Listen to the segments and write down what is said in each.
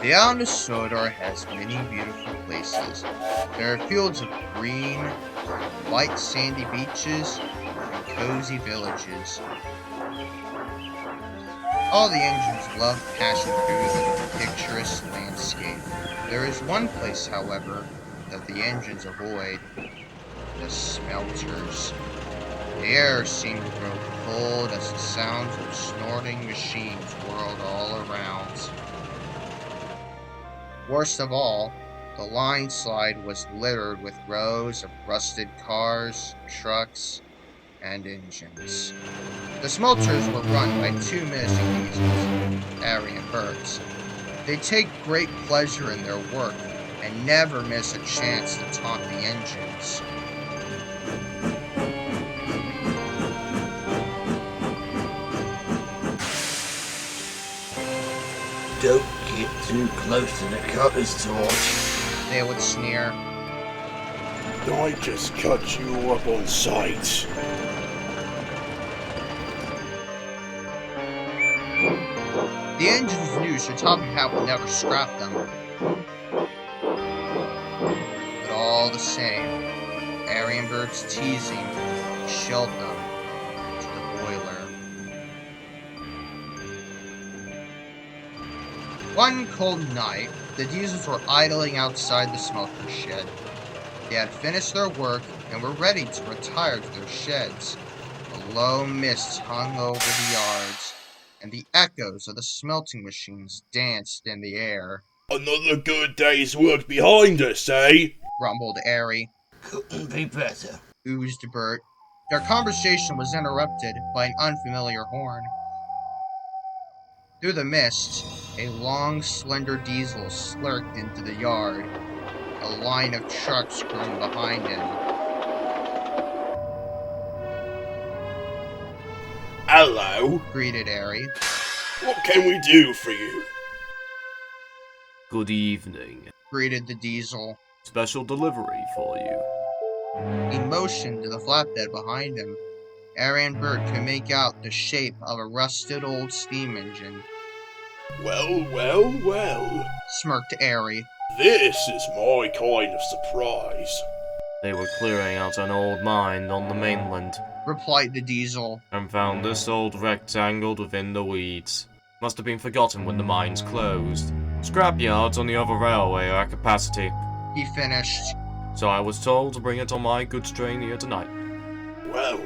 The island of Sodor has many beautiful places. There are fields of green, white sandy beaches, and cozy villages. All the engines love passing through the picturesque landscape. There is one place, however, that the engines avoid: the smelters. The air seemed to grow cold as the sounds of snorting machines whirled all around. Worst of all, the line slide was littered with rows of rusted cars, trucks, and engines. The smelters were run by two missing diesels, Arry and Bert. They take great pleasure in their work and never miss a chance to taunt the engines. Don't get too close to the cutter's torch, They would sneer. I just cut you up on sight. The engines knew Sir Topham Hatt would never scrap them. But all the same, Arry and Bert's teasing chilled them to the boiler. One cold night, the diesels were idling outside the smelter shed. They had finished their work and were ready to retire to their sheds. A low mist hung over the yards, and the echoes of the smelting machines danced in the air. Another good day's work behind us, eh? Rumbled Arry. couldn't be better. Oozed Bert. Their conversation was interrupted by an unfamiliar horn. Through the mist, a long, slender diesel slurked into the yard. A line of trucks groaned behind him. Hello, Greeted Arry. what can we do for you? Good evening. Greeted the diesel. Special delivery for you. He motioned to the flatbed behind him. Arry and Bert could make out the shape of a rusted old steam engine. Well, Smirked Arry. this is my kind of surprise. They were clearing out an old mine on the mainland Replied the diesel. and found this old wreck tangled within the weeds. Must have been forgotten when the mines closed. Scrap yards on the other railway are at capacity, He finished. so I was told to bring it on my goods train here tonight. Well,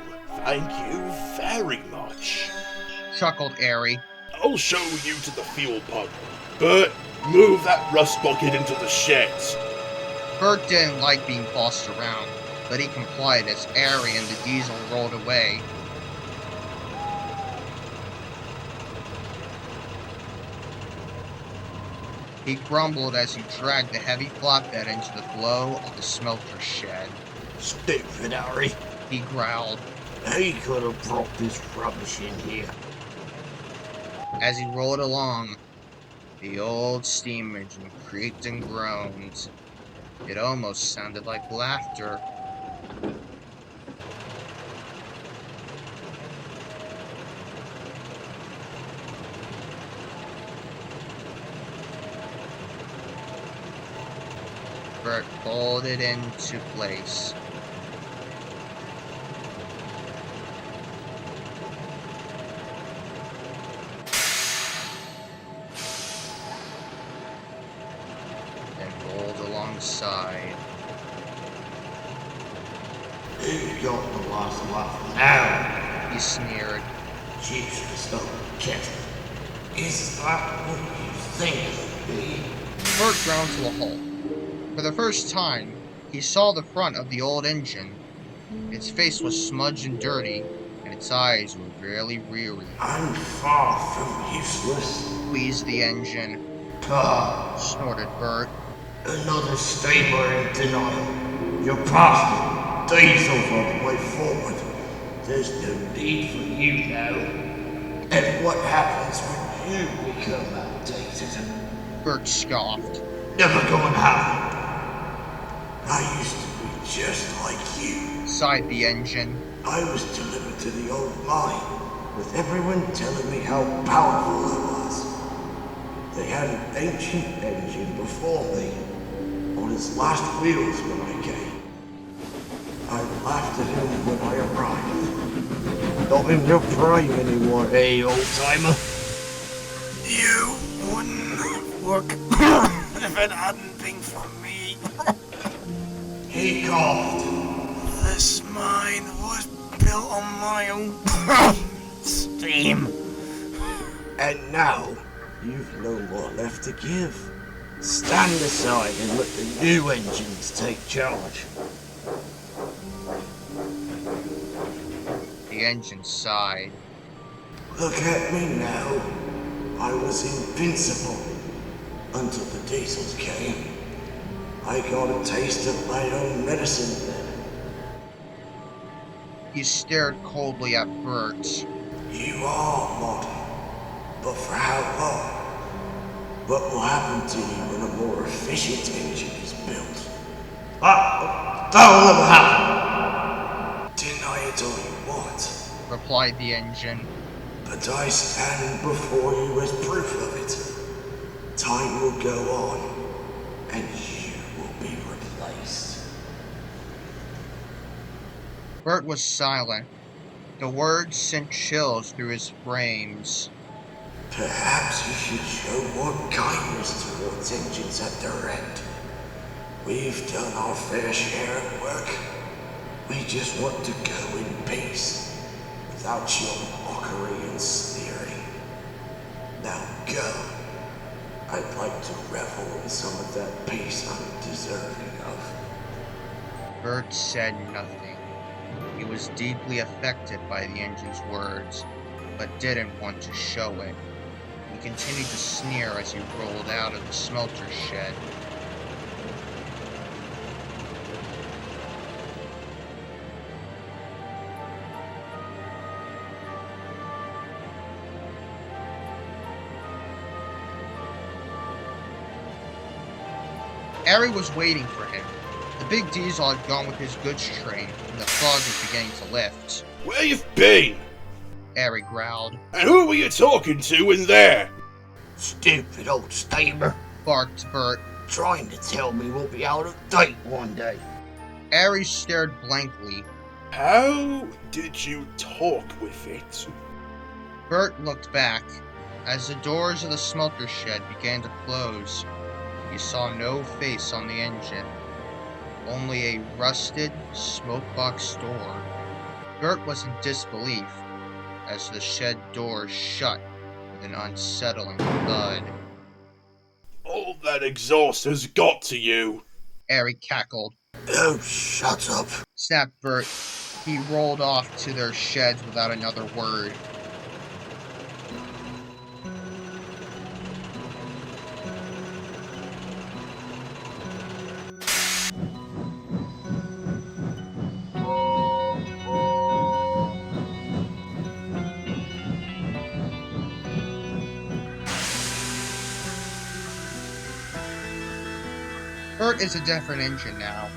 thank you very much. Chuckled Arry. I'll show you to the fuel pump. Bert, move that rust bucket into the sheds. Bert didn't like being bossed around, but he complied as Arry and the diesel rolled away. He grumbled as he dragged the heavy flatbed into the glow of the smelter shed. Stupid Harry. He growled. He could have brought this rubbish in here. As he rolled along, the old steam engine creaked and groaned. It almost sounded like laughter. Bert pulled it into place. Then rolled alongside. Who got the last laugh now? He sneered. Jesus, don't get it. Is that what you think it would be? Bert ground to a halt. For the first time, he saw the front of the old engine. Its face was smudged and dirty, and its eyes were barely weary. I'm far from useless. Wheezed the engine. Ah, Snorted Bert. another stabler in denial. You're past it. Diesel's on the way forward. There's no need for you now. And what happens when you become outdated? Bert scoffed. Never gonna happen. I used to be just like you. Sighed the engine. I was delivered to the old mine, with everyone telling me how powerful I was. They had an ancient engine before me, on its last wheels when I came. I laughed at him when I arrived. Not in your prime anymore, eh, old-timer? You wouldn't work if it hadn't been for me. He coughed. This mine was built on my own steam. And now, you've no more left to give. Stand aside and let the new engines take charge. The engine sighed. Look at me now. I was invincible until the diesels came. I got a taste of my own medicine then. He stared coldly at Bert. You are modern, but for how long? What will happen to you when a more efficient engine is built? That'll never happen! Deny it all you want, Replied the engine. but I stand before you as proof of it. Time will go on, and you will be replaced. Bert was silent. The words sent chills through his frames. Perhaps you should show more kindness towards engines at their end. We've done our fair share of work. We just want to go in peace, without your mockery and sneering. Now go. I'd like to revel in some of that peace I'm deserving of. Bert said nothing. He was deeply affected by the engine's words, but didn't want to show it. He continued to sneer as he rolled out of the smelter shed. Arry was waiting for him. The big diesel had gone with his goods train, and the fog was beginning to lift. Where you've been? Arry growled. And who were you talking to in there? Stupid old steamer, Barked Bert. trying to tell me we'll be out of date one day. Arry stared blankly. How did you talk with it? Bert looked back. As the doors of the smelter shed began to close, he saw no face on the engine, only a rusted smokebox door. Bert was in disbelief as the shed door shut with an unsettling thud. All that exhaust has got to you. Arry cackled. Oh, shut up. Snapped Bert. He rolled off to their sheds without another word. Bert is a different engine now.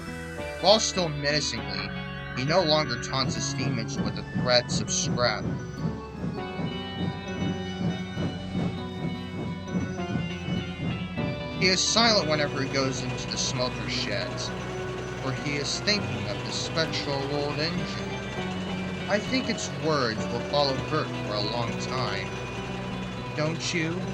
While still menacingly, he no longer taunts his steam engine with the threats of scrap. He is silent whenever he goes into the smelter sheds, for he is thinking of the spectral old engine. I think its words will follow Bert for a long time. Don't you?